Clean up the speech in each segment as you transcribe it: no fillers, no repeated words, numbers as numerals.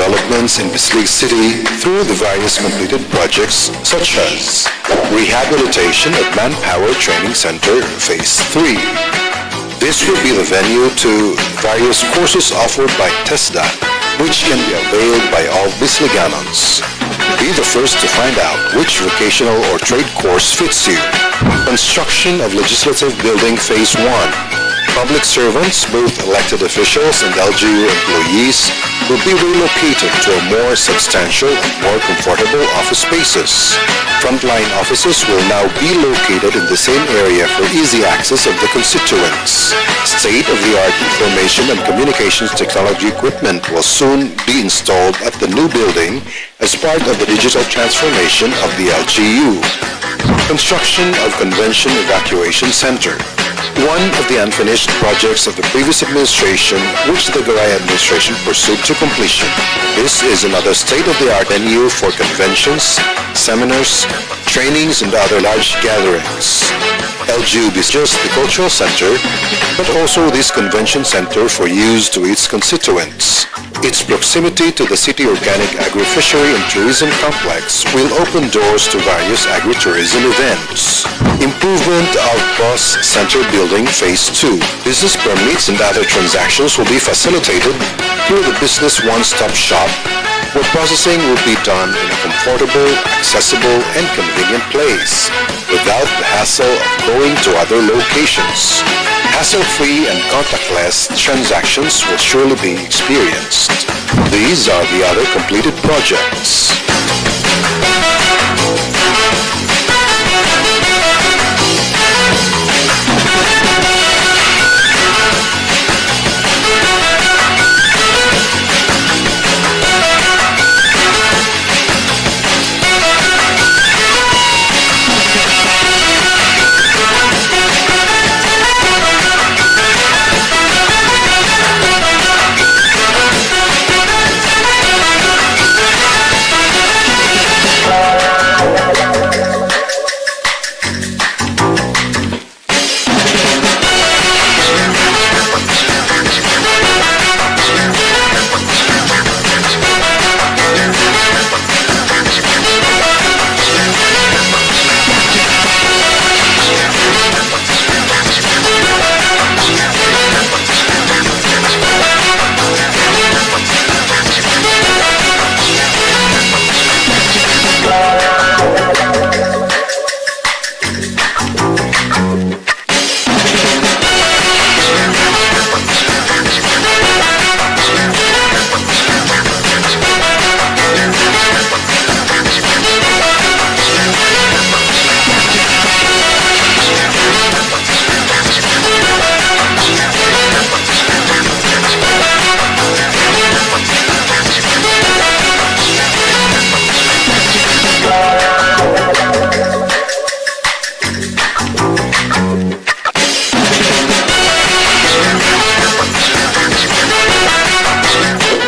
developments in Bislig City through the various completed projects such as rehabilitation of Manpower Training Center Phase 3. This will be the venue to various courses offered by TESDA, which can be availed by all Bisliganons. Be the first to find out which vocational or trade course fits you. Construction of Legislative Building Phase 1. Public servants, both elected officials and LGU employees, will be relocated to a more substantial and more comfortable office spaces. Frontline offices will now be located in the same area for easy access of the constituents. State-of-the-art information and communications technology equipment will soon be installed at the new building as part of the digital transformation of the LGU. Construction of Convention Evacuation Center. One of the unfinished projects of the previous administration, which the Garay administration pursued to completion. This is another state-of-the-art venue for conventions, seminars, trainings, and other large gatherings. LGU is just the cultural center, but also this convention center for use to its constituents. Its proximity to the City Organic Agri-Fishery and Tourism Complex will open doors to various agritourism events. Improvement of Bus Center Building Phase 2. Business permits and other transactions will be facilitated through the Business One-Stop Shop, where processing will be done in a comfortable, accessible, and convenient place, without the hassle of going to other locations. Hassle-free and contactless transactions will surely be experienced. These are the other completed projects.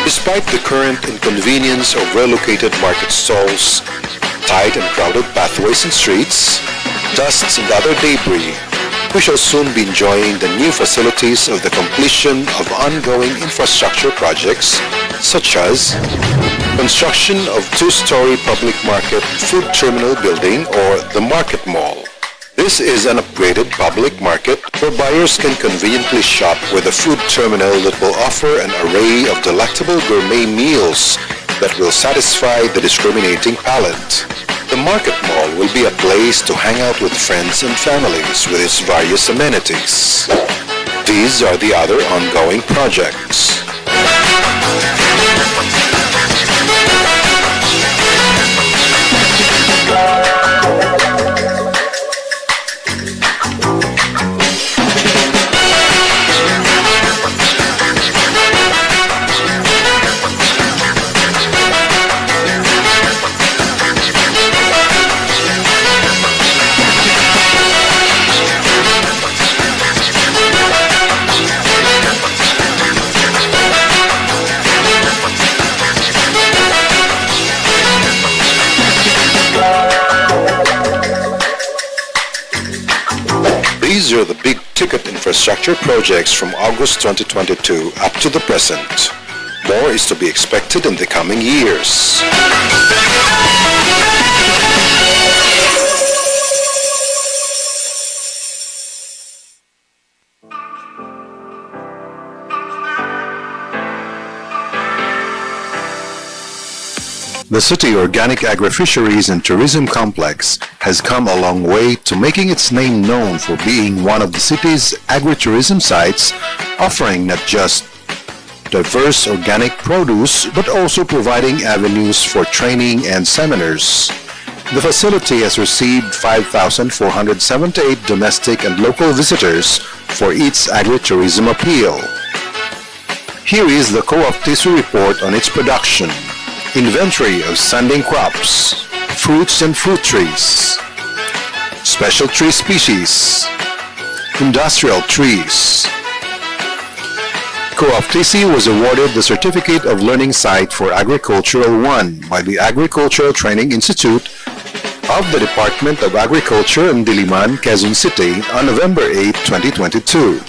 Despite the current inconvenience of relocated market stalls, tight and crowded pathways and streets, dusts and other debris, we shall soon be enjoying the new facilities of the completion of ongoing infrastructure projects such as construction of two-story public market food terminal building or the Market Mall. This is an upgraded public market where buyers can conveniently shop with a food terminal that will offer an array of delectable gourmet meals that will satisfy the discriminating palate. The Market Mall will be a place to hang out with friends and families with its various amenities. These are the other ongoing projects. These are the big-ticket infrastructure projects from August 2022 up to the present. More is to be expected in the coming years. The City Organic Agri-Fisheries and Tourism Complex has come a long way to making its name known for being one of the city's agritourism sites, offering not just diverse organic produce but also providing avenues for training and seminars. The facility has received 5,478 domestic and local visitors for its agritourism appeal. Here is the Co-op Tissue report on its production. Inventory of standing crops, fruits and fruit trees, special tree species, industrial trees. Co-op TC was awarded the Certificate of Learning Site for Agricultural 1 by the Agricultural Training Institute of the Department of Agriculture in Diliman, Quezon City on November 8, 2022.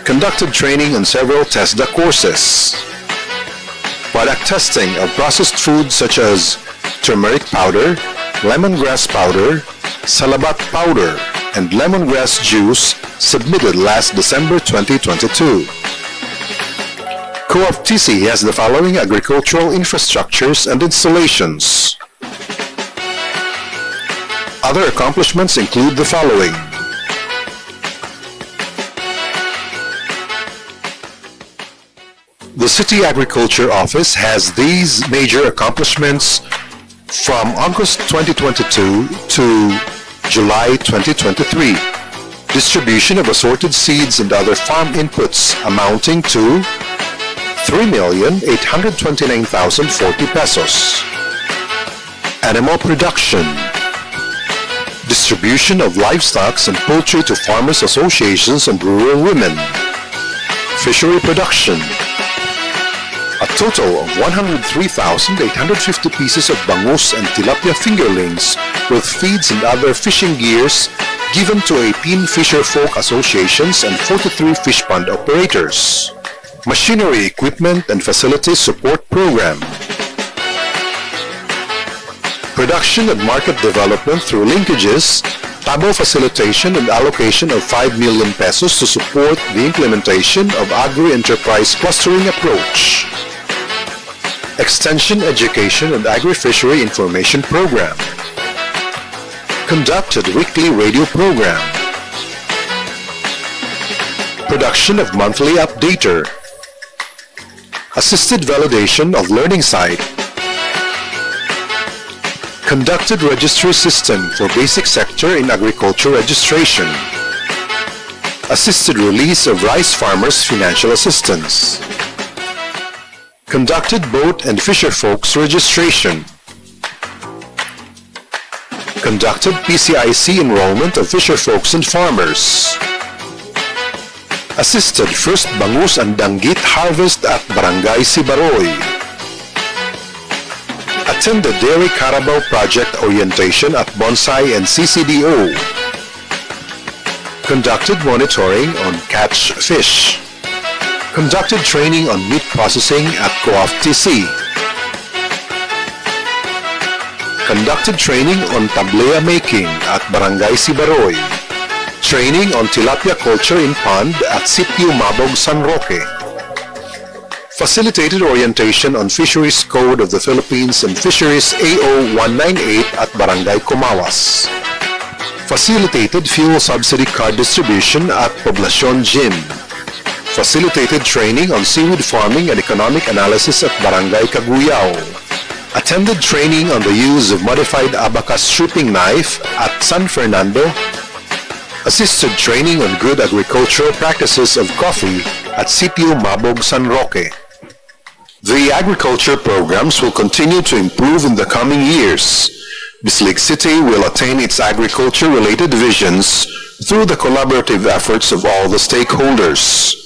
Conducted training on several TESDA courses. Product testing of processed foods such as turmeric powder, lemongrass powder, salabat powder, and lemongrass juice submitted last December 2022. Co-op TC has the following agricultural infrastructures and installations. Other accomplishments include the following. The City Agriculture Office has these major accomplishments from August 2022 to July 2023. Distribution of assorted seeds and other farm inputs amounting to 3,829,040 pesos. Animal production. Distribution of livestock and poultry to farmers' associations and rural women. Fishery production. A total of 103,850 pieces of bangus and tilapia fingerlings with feeds and other fishing gears given to 18 fisher folk associations and 43 fish pond operators. Machinery, equipment, and facilities support program. Production and market development through linkages, TABO facilitation and allocation of 5 million pesos to support the implementation of agri-enterprise clustering approach. Extension, Education, and Agri-Fishery Information Program. Conducted weekly radio program. Production of monthly updater. Assisted validation of learning site. Conducted registry system for basic sector in agriculture registration. Assisted release of rice farmers financial assistance. Conducted boat and fisher folks registration. Conducted PCIC enrollment of fisher folks and farmers. Assisted first bangus and danggit harvest at Barangay Sibaroy. Attended Dairy Carabao Project orientation at Bonsai and CCDO. Conducted monitoring on catch fish. Conducted training on meat processing at Co-op TC. Conducted training on tablea making at Barangay Sibaroy. Training on tilapia culture in pond at Sitio Mabog, San Roque. Facilitated orientation on Fisheries Code of the Philippines and Fisheries AO 198 at Barangay Comawas. Facilitated fuel subsidy card distribution at Poblacion Gym. Facilitated training on seaweed farming and economic analysis at Barangay Caguyao. Attended training on the use of modified abacus stripping knife at San Fernando. Assisted training on good agricultural practices of coffee at Sitio Mabog, San Roque. The agriculture programs will continue to improve in the coming years. Bislig City will attain its agriculture-related visions through the collaborative efforts of all the stakeholders.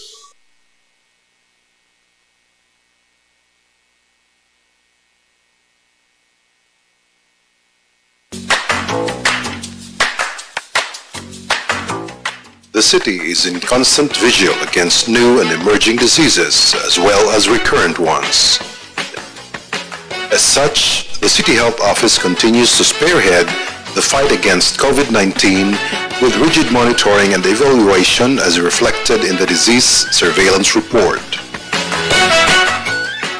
The city is in constant vigil against new and emerging diseases as well as recurrent ones. As such, the City Health Office continues to spearhead the fight against COVID-19 with rigid monitoring and evaluation as reflected in the disease surveillance report.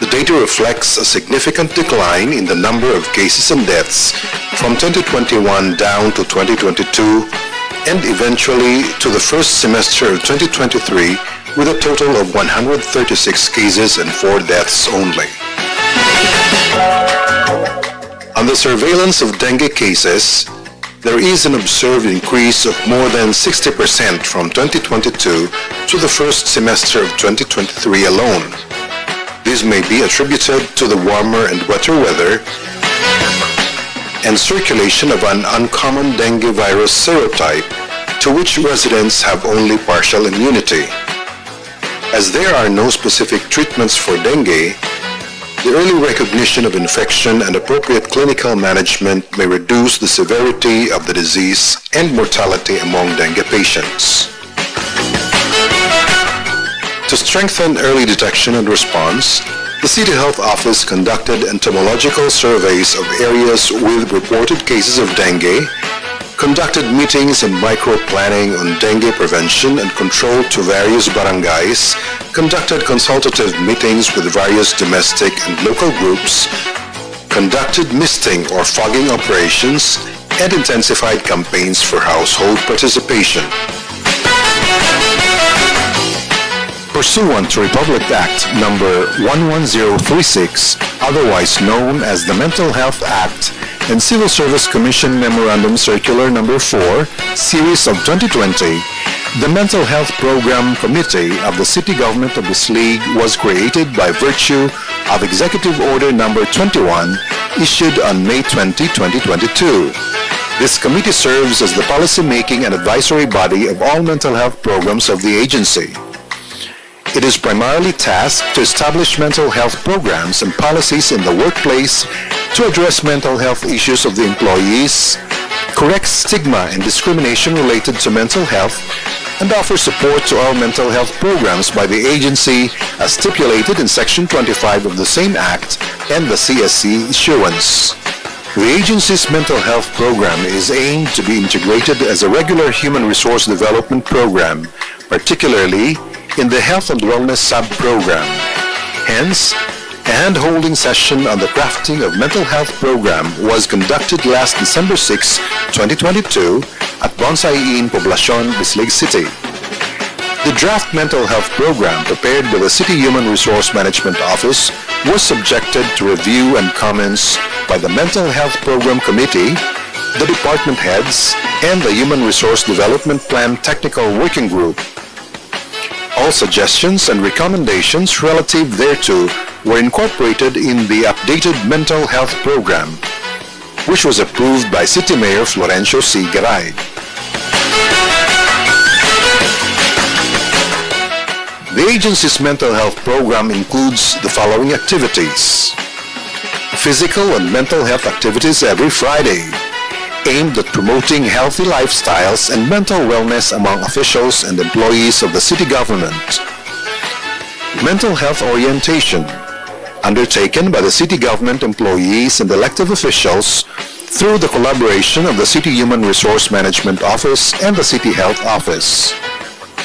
The data reflects a significant decline in the number of cases and deaths from 2021 down to 2022 and eventually to the first semester of 2023 with a total of 136 cases and 4 deaths only. On the surveillance of dengue cases, there is an observed increase of more than 60% from 2022 to the first semester of 2023 alone. This may be attributed to the warmer and wetter weather and circulation of an uncommon dengue virus serotype to which residents have only partial immunity. As there are no specific treatments for dengue, the early recognition of infection and appropriate clinical management may reduce the severity of the disease and mortality among dengue patients. To strengthen early detection and response, the City Health Office conducted entomological surveys of areas with reported cases of dengue, conducted meetings and micro-planning on dengue prevention and control to various barangays, conducted consultative meetings with various domestic and local groups, conducted misting or fogging operations, and intensified campaigns for household participation. Pursuant to Republic Act number 11036, otherwise known as the Mental Health Act, and Civil Service Commission Memorandum Circular number 4, Series of 2020, the Mental Health Program Committee of the City Government of Bislig was created by virtue of Executive Order number 21, issued on May 20, 2022. This committee serves as the policy-making and advisory body of all mental health programs of the agency. It is primarily tasked to establish mental health programs and policies in the workplace to address mental health issues of the employees, correct stigma and discrimination related to mental health, and offer support to all mental health programs by the agency as stipulated in Section 25 of the same Act and the CSC issuance. The agency's mental health program is aimed to be integrated as a regular human resource development program, particularly in the Health and Wellness Sub-Program. Hence, a hand-holding session on the crafting of mental health program was conducted last December 6, 2022 at Bonsai Inn, Poblacion, Bislig City. The draft mental health program prepared by the City Human Resource Management Office was subjected to review and comments by the Mental Health Program Committee, the department heads, and the Human Resource Development Plan Technical Working Group. All suggestions and recommendations relative thereto were incorporated in the updated mental health program, which was approved by City Mayor Florencio C. Garay. The agency's mental health program includes the following activities: physical and mental health activities every Friday, aimed at promoting healthy lifestyles and mental wellness among officials and employees of the city government. Mental health orientation, undertaken by the city government employees and elected officials through the collaboration of the City Human Resource Management Office and the City Health Office.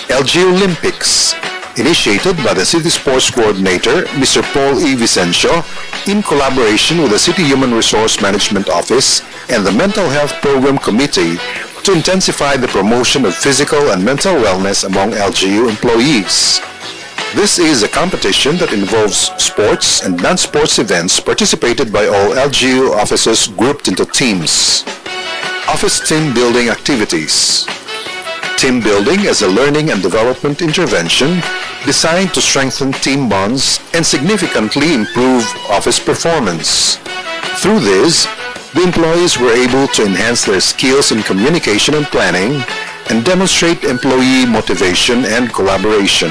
LG Olympics, initiated by the City Sports Coordinator, Mr. Paul E. Vicencio, in collaboration with the City Human Resource Management Office and the Mental Health Program Committee to intensify the promotion of physical and mental wellness among LGU employees. This is a competition that involves sports and non-sports events participated by all LGU officers grouped into teams. Office team building activities. Team building is a learning and development intervention designed to strengthen team bonds and significantly improve office performance. Through this, the employees were able to enhance their skills in communication and planning and demonstrate employee motivation and collaboration.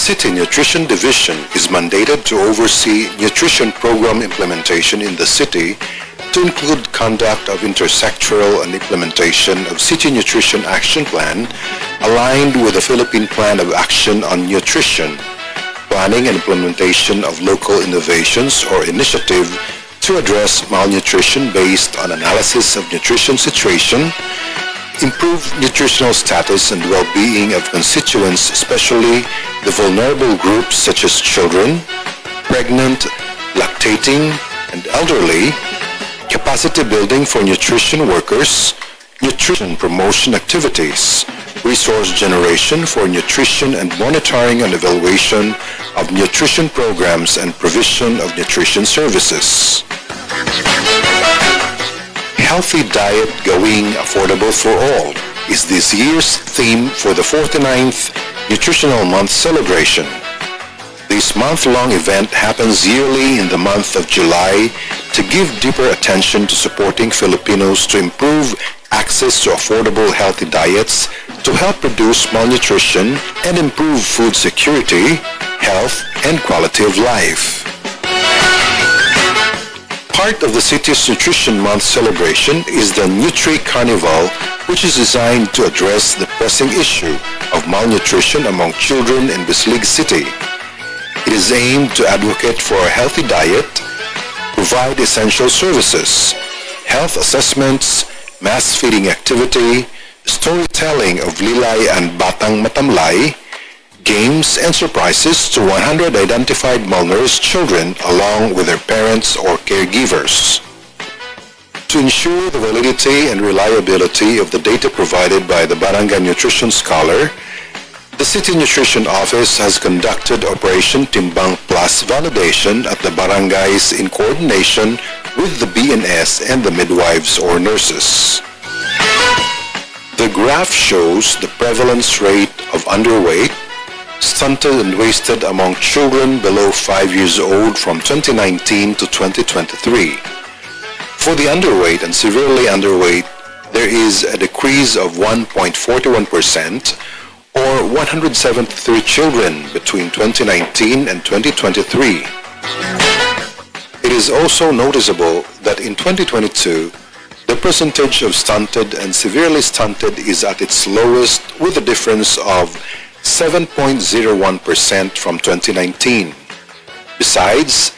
City Nutrition Division is mandated to oversee nutrition program implementation in the city to include conduct of intersectoral and implementation of City Nutrition Action Plan aligned with the Philippine Plan of Action on Nutrition, planning and implementation of local innovations or initiative to address malnutrition based on analysis of nutrition situation, improve nutritional status and well-being of constituents, especially the vulnerable groups such as children, pregnant, lactating, and elderly, capacity building for nutrition workers, nutrition promotion activities, resource generation for nutrition and monitoring and evaluation of nutrition programs and provision of nutrition services. Healthy diet going affordable for all is this year's theme for the 49th Nutritional Month celebration. This month-long event happens yearly in the month of July to give deeper attention to supporting Filipinos to improve access to affordable healthy diets to help reduce malnutrition and improve food security, health, and quality of life. Part of the city's Nutrition Month celebration is the Nutri Carnival, which is designed to address the pressing issue of malnutrition among children in Bislig City. It is aimed to advocate for a healthy diet, provide essential services, health assessments, mass feeding activity, storytelling of Lilay and Batang Matamlay, games and surprises to 100 identified malnourished children along with their parents or caregivers. To ensure the validity and reliability of the data provided by the Barangay Nutrition Scholar, the City Nutrition Office has conducted Operation Timbang Plus validation at the barangays in coordination with the BNS and the midwives or nurses. The graph shows the prevalence rate of underweight, stunted and wasted among children below 5 years old from 2019 to 2023. For the underweight and severely underweight, there is a decrease of 1.41% or 173 children between 2019 and 2023. It is also noticeable that in 2022, the percentage of stunted and severely stunted is at its lowest with a difference of 7.01% from 2019. Besides,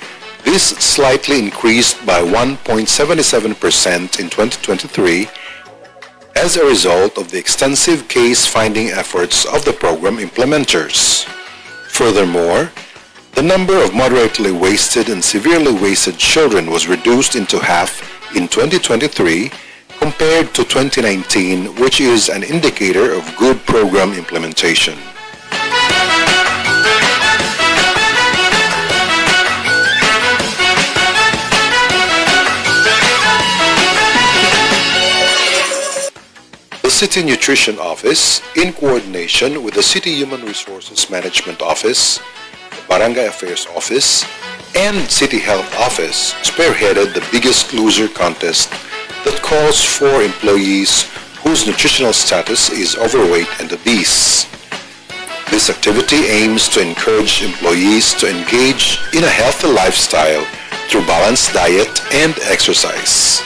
this slightly increased by 1.77% in 2023 as a result of the extensive case-finding efforts of the program implementers. Furthermore, the number of moderately wasted and severely wasted children was reduced into half in 2023 compared to 2019, which is an indicator of good program implementation. The City Nutrition Office, in coordination with the City Human Resources Management Office, the Barangay Affairs Office, and City Health Office, spearheaded the Biggest Loser contest that calls for employees whose nutritional status is overweight and obese. This activity aims to encourage employees to engage in a healthy lifestyle through balanced diet and exercise.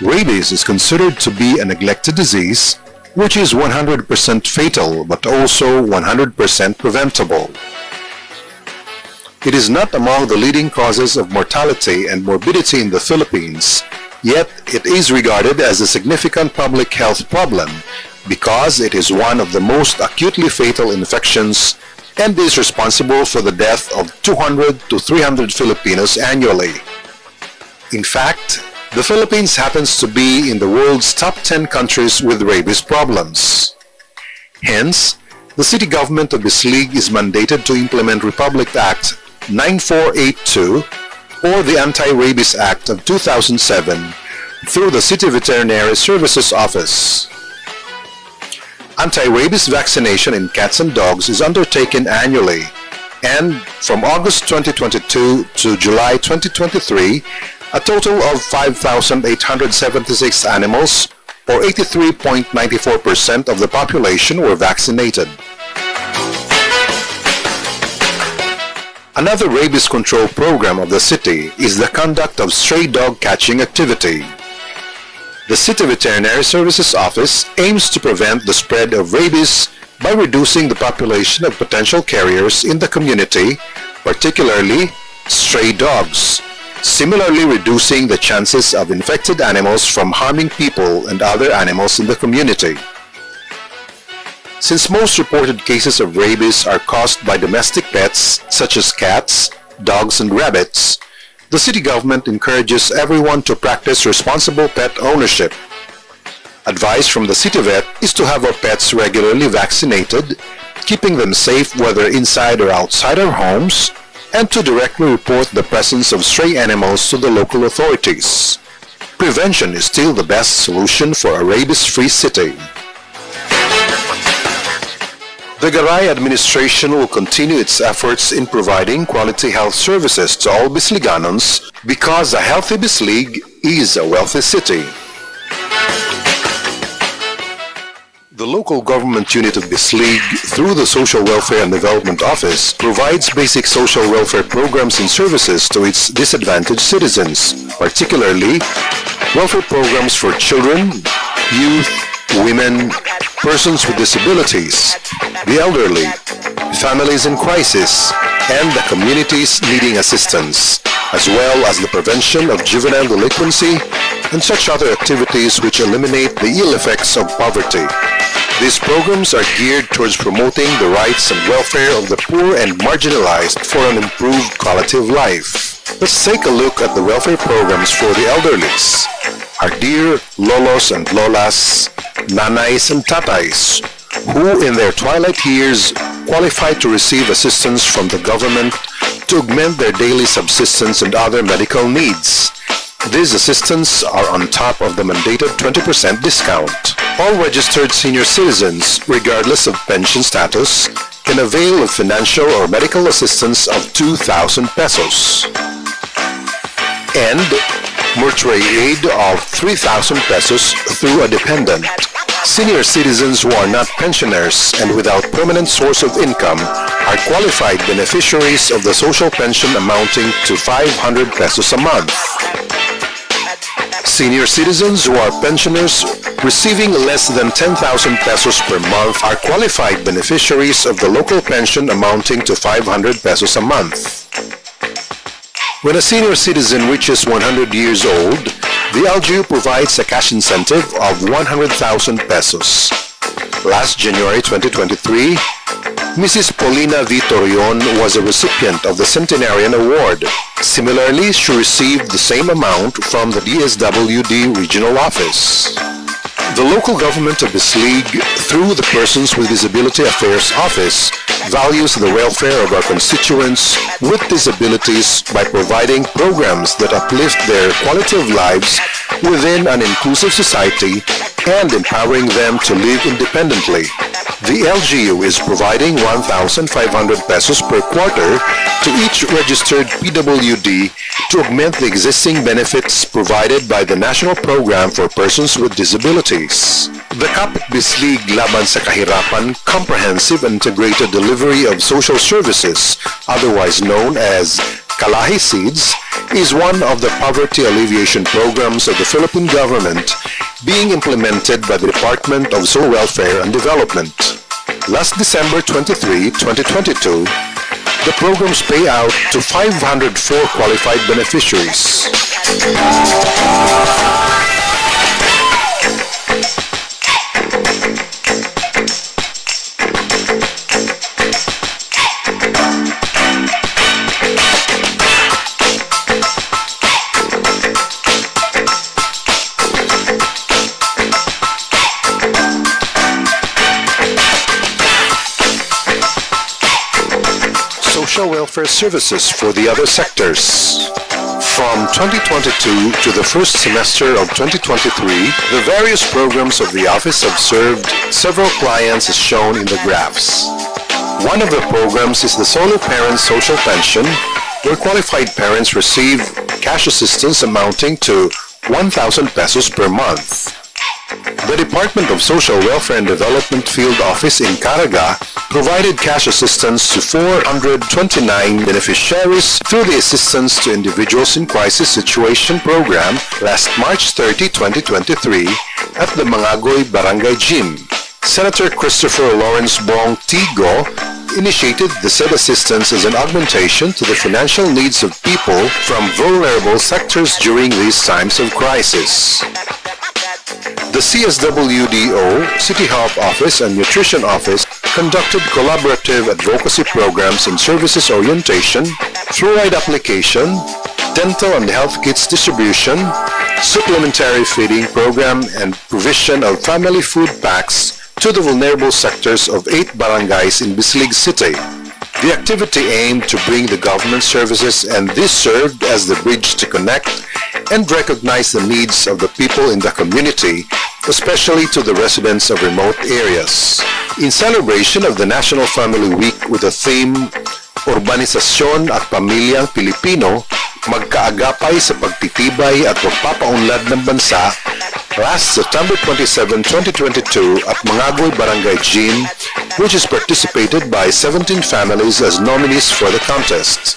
Rabies is considered to be a neglected disease, which is 100% fatal but also 100% preventable. It is not among the leading causes of mortality and morbidity in the Philippines, yet it is regarded as a significant public health problem because it is one of the most acutely fatal infections and is responsible for the death of 200 to 300 Filipinos annually. In fact, the Philippines happens to be in the world's top 10 countries with rabies problems. Hence, the city government of Bislig is mandated to implement Republic Act 9482 or the Anti-Rabies Act of 2007 through the City Veterinary Services Office. Anti-rabies vaccination in cats and dogs is undertaken annually, and from August 2022 to July 2023, a total of 5,876 animals or 83.94% of the population were vaccinated. Another rabies control program of the city is the conduct of stray dog catching activity. The City Veterinary Services Office aims to prevent the spread of rabies by reducing the population of potential carriers in the community, particularly stray dogs, similarly reducing the chances of infected animals from harming people and other animals in the community. Since most reported cases of rabies are caused by domestic pets such as cats, dogs, and rabbits, the city government encourages everyone to practice responsible pet ownership. Advice from the city vet is to have our pets regularly vaccinated, keeping them safe whether inside or outside our homes, and to directly report the presence of stray animals to the local authorities. Prevention is still the best solution for a rabies-free city. The Garay administration will continue its efforts in providing quality health services to all Bisliganons because a healthy Bislig is a wealthy city. The local government unit of Bislig, through the Social Welfare and Development Office, provides basic social welfare programs and services to its disadvantaged citizens, particularly welfare programs for children, youth, women, persons with disabilities, the elderly, families in crisis, and the communities needing assistance, as well as the prevention of juvenile delinquency and such other activities which eliminate the ill effects of poverty. These programs are geared towards promoting the rights and welfare of the poor and marginalized for an improved quality of life. Let's take a look at the welfare programs for the elderlies. Our dear lolos and lolas, nanays and tatays, who in their twilight years qualify to receive assistance from the government to augment their daily subsistence and other medical needs. These assistance are on top of the mandated 20% discount. All registered senior citizens, regardless of pension status, can avail of financial or medical assistance of 2,000 pesos. And mortuary aid of 3,000 pesos through a dependent. Senior citizens who are not pensioners and without permanent source of income are qualified beneficiaries of the social pension amounting to 500 pesos a month. Senior citizens who are pensioners receiving less than 10,000 pesos per month are qualified beneficiaries of the local pension amounting to 500 pesos a month. When a senior citizen reaches 100 years old, the LGU provides a cash incentive of 100,000 pesos. Last January 2023, Mrs. Paulina V. Torion was a recipient of the Centenarian Award. Similarly, she received the same amount from the DSWD Regional Office. The local government of Bislig, through the Persons with Disability Affairs Office, values the welfare of our constituents with disabilities by providing programs that uplift their quality of lives within an inclusive society and empowering them to live independently. The LGU is providing 1,500 pesos per quarter to each registered PWD to augment the existing benefits provided by the National Program for Persons with Disabilities. The Kapit Bislig Laban sa Kahirapan Comprehensive and Integrated Delivery of Social Services, otherwise known as Kalahi Seeds, is one of the poverty alleviation programs of the Philippine government being implemented by the Department of Social Welfare and Development. Last December 23, 2022, the programs pay out to 504 qualified beneficiaries. Social welfare services for the other sectors. From 2022 to the first semester of 2023, the various programs of the office have served several clients as shown in the graphs. One of the programs is the Solo Parent Social Pension, where qualified parents receive cash assistance amounting to 1,000 pesos per month. The Department of Social Welfare and Development Field Office in Caraga provided cash assistance to 429 beneficiaries through the Assistance to Individuals in Crisis Situation Program last March 30, 2023 at the Mangagoy Barangay Gym. Senator Christopher Lawrence Bong Tigo initiated the said assistance as an augmentation to the financial needs of people from vulnerable sectors during these times of crisis. The CSWDO, City Health Office and Nutrition Office conducted collaborative advocacy programs and services orientation, fluoride application, dental and health kits distribution, supplementary feeding program, and provision of family food packs to the vulnerable sectors of 8 barangays in Bislig City. The activity aimed to bring the government services, and this served as the bridge to connect and recognize the needs of the people in the community, especially to the residents of remote areas. In celebration of the National Family Week with the theme Urbanisasyon at Pamilyang Pilipino, magkaagapay sa pagtitibay at pagpapaunlad ng bansa, last September 27, 2022 at Mangagoy Barangay Gym, which is participated by 17 families as nominees for the contest.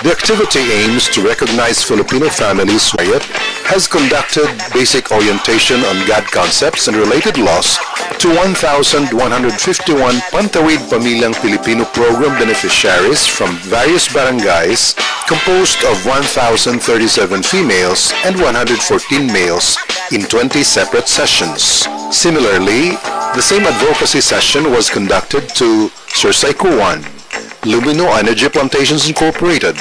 The activity aims to recognize Filipino families. Riot has conducted basic orientation on God concepts and related laws to 1,151 Pantawid Pamilyang Pilipino program beneficiaries from various barangays composed of 1,037 females and 114 males in 20 separate sessions. Similarly, the same advocacy session was conducted to Surseco 1, Lumino Energy Plantations Incorporated,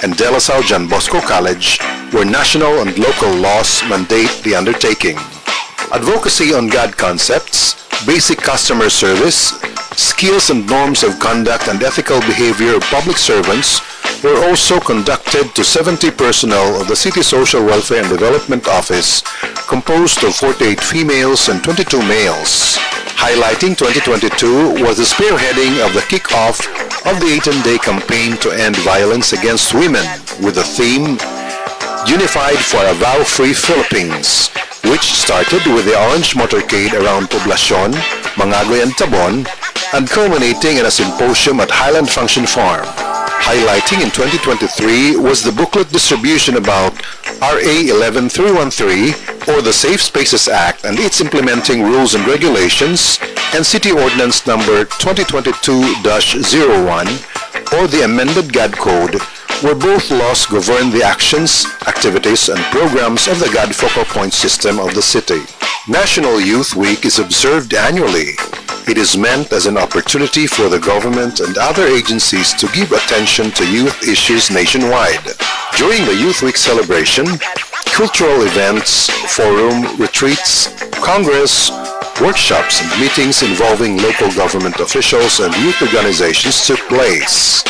and De La Salle John Bosco College, where national and local laws mandate the undertaking. Advocacy on God concepts, basic customer service, skills and norms of conduct and ethical behavior of public servants were also conducted to 70 personnel of the City Social Welfare and Development Office, composed of 48 females and 22 males. Highlighting 2022 was the spearheading of the kick-off of the 18-day campaign to end violence against women with the theme Unified for a Vow-Free Philippines, which started with the orange motorcade around Poblacion, Mangagoy and Tabon, and culminating in a symposium at Highland Function Farm. Highlighting in 2023 was the booklet distribution about RA 11313, or the Safe Spaces Act and its implementing rules and regulations, and City Ordinance Number 2022-01, or the amended GAD Code, where both laws govern the actions, activities, and programs of the GAD Focal Point system of the city. National Youth Week is observed annually. It is meant as an opportunity for the government and other agencies to give attention to youth issues nationwide. During the Youth Week celebration, cultural events, forum, retreats, congress, workshops, and meetings involving local government officials and youth organizations took place.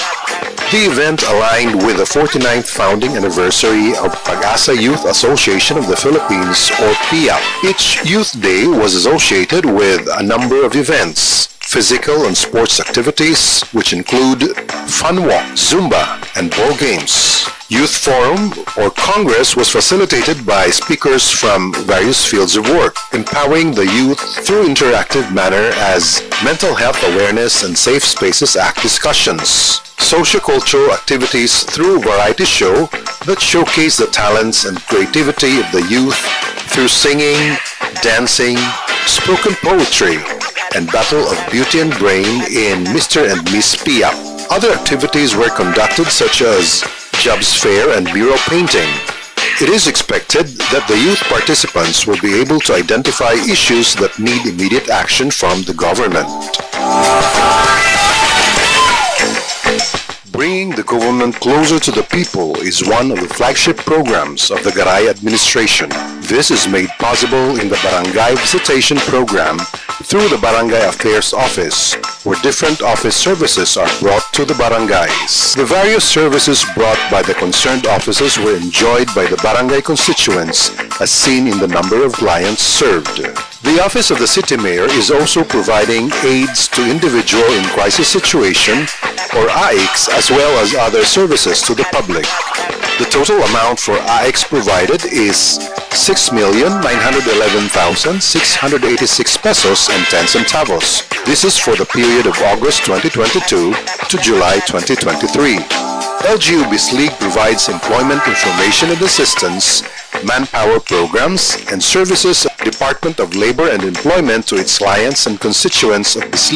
The event aligned with the 49th founding anniversary of Pag-asa Youth Association of the Philippines, or PIA. Each Youth Day was associated with a number of events, physical and sports activities, which include fun walk, Zumba, and ball games. Youth Forum or Congress was facilitated by speakers from various fields of work, empowering the youth through interactive manner as Mental Health Awareness and Safe Spaces Act discussions. Sociocultural activities through variety show that showcase the talents and creativity of the youth through singing, dancing, spoken poetry, and Battle of Beauty and Brain in Mr. and Miss Pia. Other activities were conducted such as jobs fair and mural painting. It is expected that the youth participants will be able to identify issues that need immediate action from the government. Bringing the government closer to the people is one of the flagship programs of the Garay administration. This is made possible in the Barangay Visitation Program through the Barangay Affairs Office, where different office services are brought to the barangays. The various services brought by the concerned offices were enjoyed by the barangay constituents, as seen in the number of clients served. The Office of the City Mayor is also providing aids to individuals in crisis situation or AICs, as well as other services to the public. The total amount for AICs provided is 6,911,686 pesos and 10 centavos. This is for the period of August 2022 to July 2023. LGU Bislig provides employment information and assistance, manpower programs, and services of the Department of Labor and Employment to its clients and constituents of Bislig